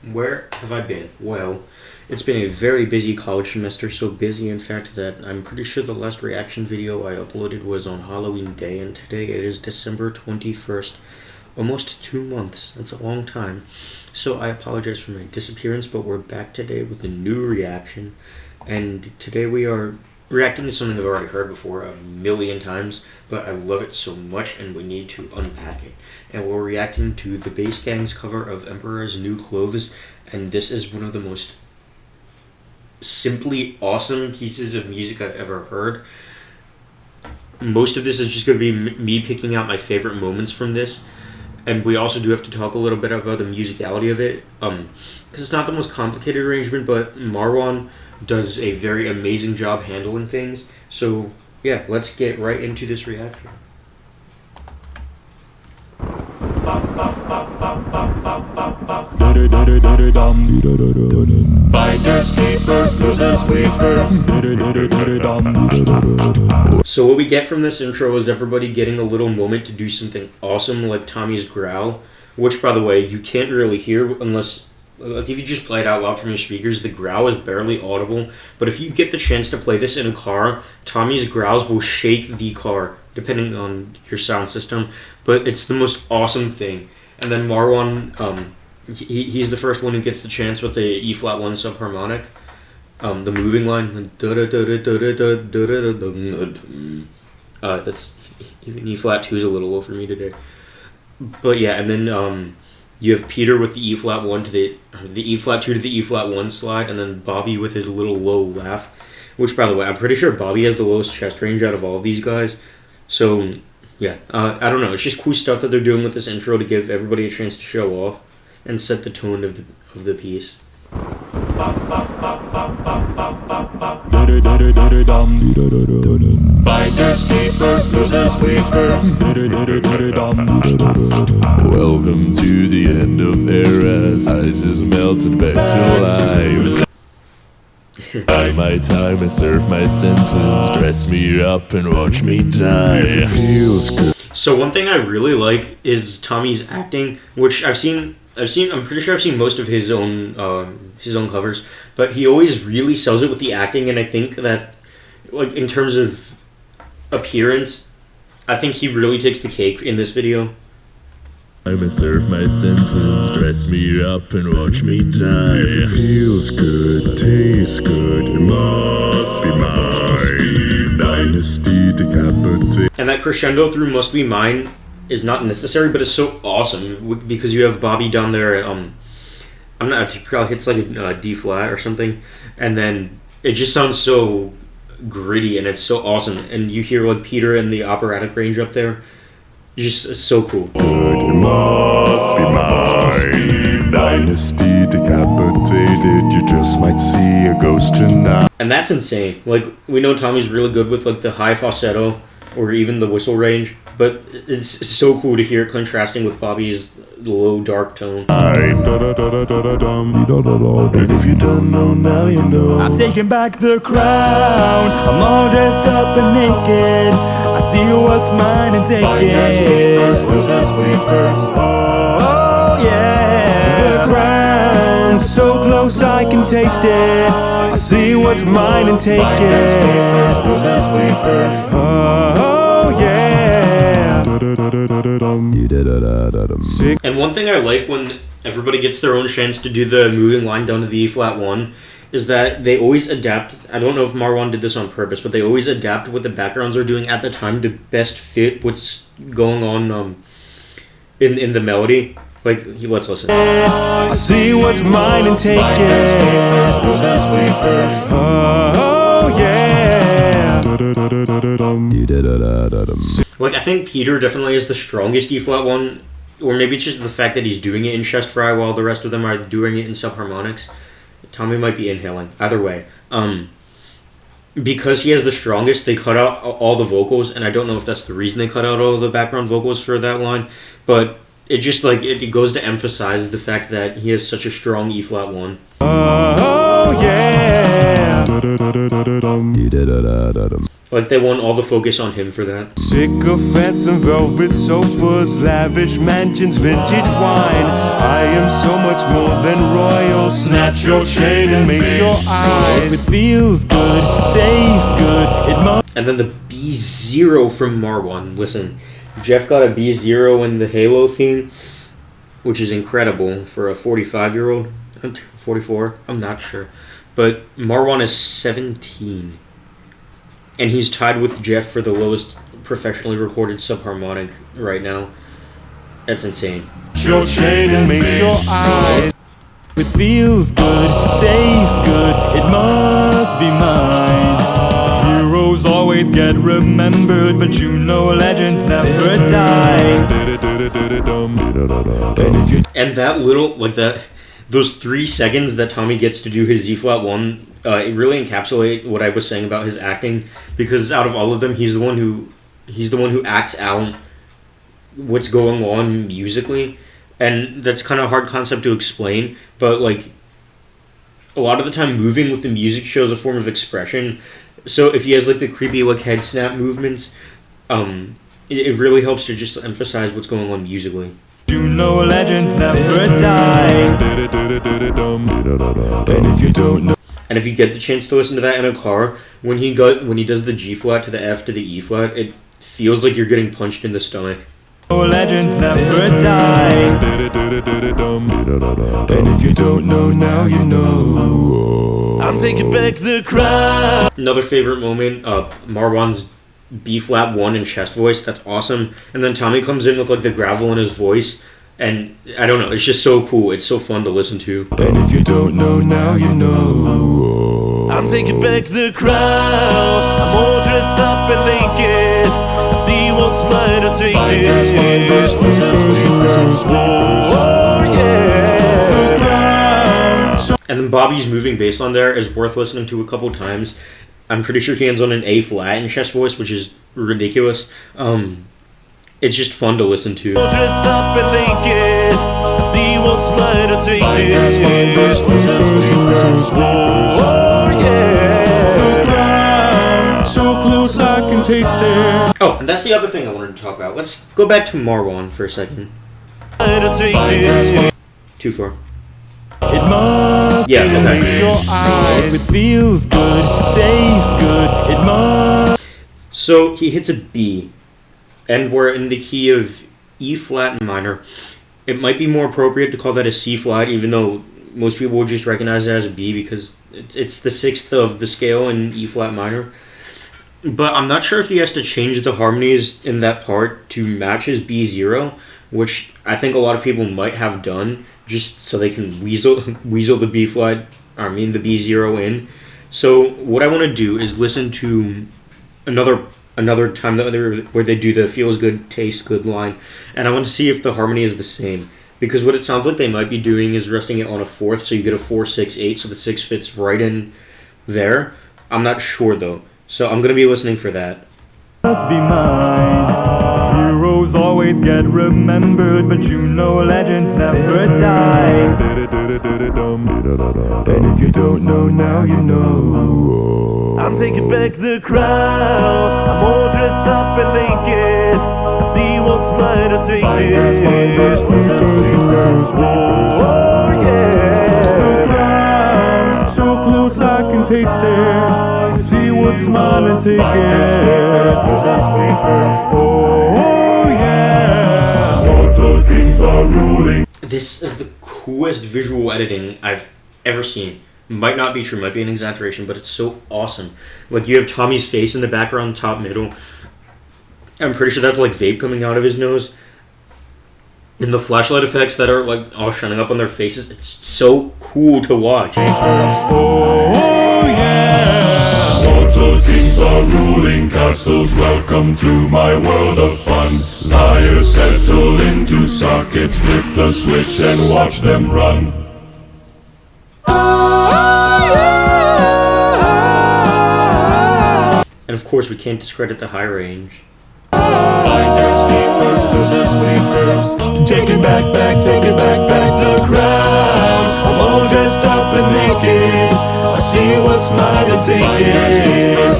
Where have I been? Well, it's been a very busy college semester, so busy in fact that I'm pretty sure the last reaction video I uploaded was on Halloween Day, and today it is December 21st. Almost 2 months. That's a long time. So I apologize for my disappearance, but we're back today with a new reaction. And today we are reacting to something I've already heard before a million times, but I love it so much and we need to unpack it. And we're reacting to the Bass Gang's cover of Emperor's New Clothes, and this is one of the most simply awesome pieces of music I've ever heard. Most of this is just going to be me picking out my favorite moments from this. And we also do have to talk a little bit about the musicality of it, because it's not the most complicated arrangement, but Marwan does a very amazing job handling things. So yeah, let's get right into this reaction. So what we get from this intro is everybody getting a little moment to do something awesome, like Tommy's growl, which, by the way, you can't really hear unless, like, if you just play it out loud from your speakers. The growl is barely audible, but if you get the chance to play this in a car, Tommy's growls will shake the car, depending on your sound system, but it's the most awesome thing. And then Marwan, he's the first one who gets the chance with the E-flat 1 subharmonic. The moving line, that's even E-flat 2 is a little low for me today. But yeah, and then you have Peter with the E-flat 1 to the E-flat 2 to the E-flat 1 slide, and then Bobby with his little low laugh, which, by the way, I'm pretty sure Bobby has the lowest chest range out of all of these guys. So yeah, I don't know, it's just cool stuff that they're doing with this intro to give everybody a chance to show off and set the tone of the piece. Welcome to the end of eras. Ice is melted back to life. Buy my time and serve my sentence. Dress me up and watch me die. It feels good. So one thing I really like is Tommy's acting, which I'm pretty sure I've seen most of his own covers, but he always really sells it with the acting, and I think that, like, in terms of appearance, I think he really takes the cake in this video. I'm gonna serve my sentence, dress me up and watch me die. It feels good, tastes good, it must be mine. Dynasty decapitate. And that crescendo through Must Be Mine is not necessary, but it's so awesome because you have Bobby down there. I'm not, he probably hits like a D flat or something, and then it just sounds so gritty and it's so awesome. And you hear like Peter in the operatic range up there. It's so cool. Good, it must be mine. Dynasty decapitated. You just might see a ghost tonight. And that's insane. Like, we know Tommy's really good with like the high falsetto or even the whistle range, but it's so cool to hear it contrasting with Bobby's low dark tone. And if you don't know, now you know. I'm taking back the crown. I'm all dressed up and naked. I see what's mine and take it. Oh yeah, the crown so close I can taste it. I see what's mine and take it. Oh yeah. And one thing I like when everybody gets their own chance to do the moving line down to the E-flat 1 is that they always adapt. I don't know if Marwan did this on purpose, but they always adapt what the backgrounds are doing at the time to best fit what's going on in the melody. Like, let's listen. I see what's mine and take it. Oh yeah. Like, I think Peter definitely is the strongest E-flat 1, or maybe it's just the fact that he's doing it in chest fry while the rest of them are doing it in subharmonics. Tommy might be inhaling. Either way, because he has the strongest, they cut out all the vocals, and I don't know if that's the reason they cut out all the background vocals for that line, but it just, like, it goes to emphasize the fact that he has such a strong E-flat 1. Oh yeah. Like, they want all the focus on him for that. Sycophants and velvet sofas, lavish mansions, vintage wine. I am so much more than royal. Snatch your chain and make your eyes. It feels good, tastes good, it must. And then the B0 from Marwan. Listen, Jeff got a B0 in the Halo theme, which is incredible for a 45-year-old. 44? I'm not sure. But Marwan is 17. And he's tied with Jeff for the lowest professionally recorded subharmonic right now. That's insane. Your chain and make your eyes. It feels good, tastes good, it must be mine. Heroes always get remembered, but you know legends never die. And that little, like that, those 3 seconds that Tommy gets to do his Z flat 1, it really encapsulate what I was saying about his acting, because out of all of them, he's the one who acts out what's going on musically, and that's kind of a hard concept to explain. But like, a lot of the time, moving with the music shows a form of expression. So if he has like the creepy like head snap movements, it really helps to just emphasize what's going on musically. You know legends never die. And if you don't know. And if you get the chance to listen to that in a car, when he does the G flat to the F to the E flat, it feels like you're getting punched in the stomach. Legends never die. And if you don't know now, you know. I'm taking back the crown. Another favorite moment, Marwan's B flat 1 in chest voice. That's awesome. And then Tommy comes in with like the gravel in his voice. And I don't know, it's just so cool. It's so fun to listen to. And if you don't know now, you know. I'm taking back the crown. I'm all dressed up and naked. I see what's mine to take this. Oh, yeah. And then Bobby's moving bass line there is worth listening to a couple times. I'm pretty sure he ends on an A flat in chest voice, which is ridiculous. It's just fun to listen to. Dressed up and naked, I see what's mine to take this. Oh yeah, so close I can taste it. Oh, and that's the other thing I wanted to talk about. Let's go back to Marwan for a second. 2-4. It must yeah, okay. your eyes. It feels good, tastes good. It must. So he hits a B. And we're in the key of E flat minor. It might be more appropriate to call that a C flat, even though most people would just recognize it as a B because it's the 6th of the scale in E flat minor. But I'm not sure if he has to change the harmonies in that part to match his B0, which I think a lot of people might have done just so they can weasel the B flat, the B0 in. So what I want to do is listen to another time where they do the feels good, tastes good line, and I want to see if the harmony is the same, because what it sounds like they might be doing is resting it on a 4th, so you get a 4, 6, 8, so the 6 fits right in there. I'm not sure though, so I'm gonna be listening for that. Must be mine. Heroes always get remembered, but you know legends never die. And if you don't know now, you know. I'm taking back the crown. I'm all dressed up and naked. I see what's mine to take this. Oh yeah. So close I can taste it. I see what's mine and take it. Oh yeah. All things are ruling. This is the coolest visual editing I've ever seen. Might not be true, might be an exaggeration, but it's so awesome. Like, you have Tommy's face in the background, top, middle. I'm pretty sure that's like vape coming out of his nose. And the flashlight effects that are like all shining up on their faces, it's so cool to watch. Oh yeah. Mortal kings are ruling castles. Welcome to my world of fun. Liars settle into sockets. Flip the switch and watch them run. And of course, we can't discredit the high range. Take it back, the crown. I'm all dressed up but naked. I see what's mine and take it.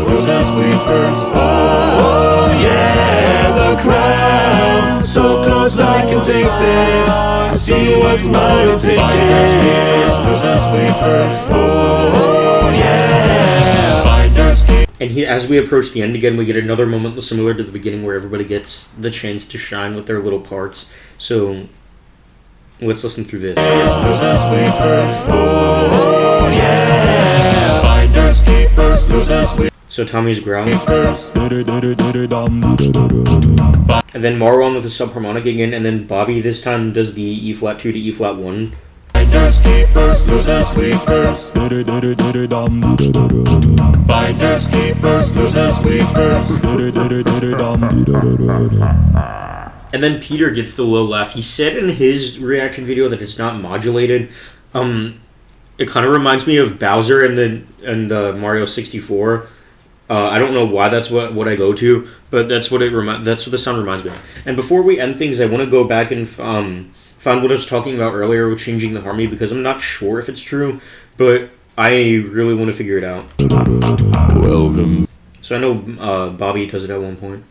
Losing sleepers. Oh yeah, the crown. So close I can taste it. I see what's mine and take it. Losing sleepers. Oh yeah. Finders keep. And as we approach the end again, we get another moment similar to the beginning where everybody gets the chance to shine with their little parts. So let's listen through this. Losing sleepers. Oh yeah. Finders keepers. Losing sleepers. So Tommy's growling. And then Marwan with the subharmonic again, and then Bobby this time does the E flat 2 to E flat 1. Finders keepers, losing sleepers. Finders keepers, losing sleepers. And then Peter gets the low laugh. He said in his reaction video that it's not modulated. It kind of reminds me of Bowser and Mario 64. I don't know why that's what I go to, but that's what the sound reminds me of. And before we end things, I want to go back and found what I was talking about earlier with changing the harmony, because I'm not sure if it's true, but I really want to figure it out. Welcome. So I know Bobby does it at one point.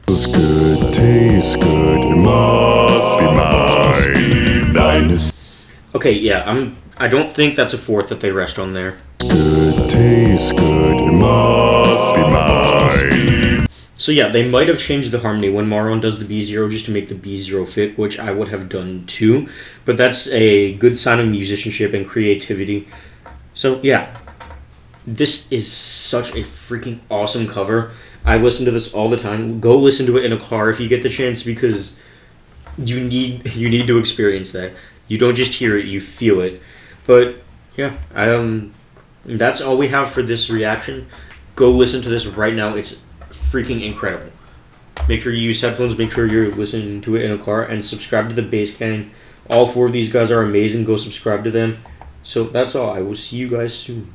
Feels good, tastes good, it must be mine. Okay, yeah, I don't think that's a fourth that they rest on there. Good, tastes good, it must be mine. So yeah, they might have changed the harmony when Marwan does the B0 just to make the B0 fit, which I would have done too. But that's a good sign of musicianship and creativity. So yeah, this is such a freaking awesome cover. I listen to this all the time. Go listen to it in a car if you get the chance, because you need to experience that. You don't just hear it, you feel it. But yeah, that's all we have for this reaction. Go listen to this right now. It's freaking incredible. Make sure you use headphones. Make sure you're listening to it in a car, and subscribe to the Bass Gang. All four of these guys are amazing. Go subscribe to them. So that's all. I will see you guys soon.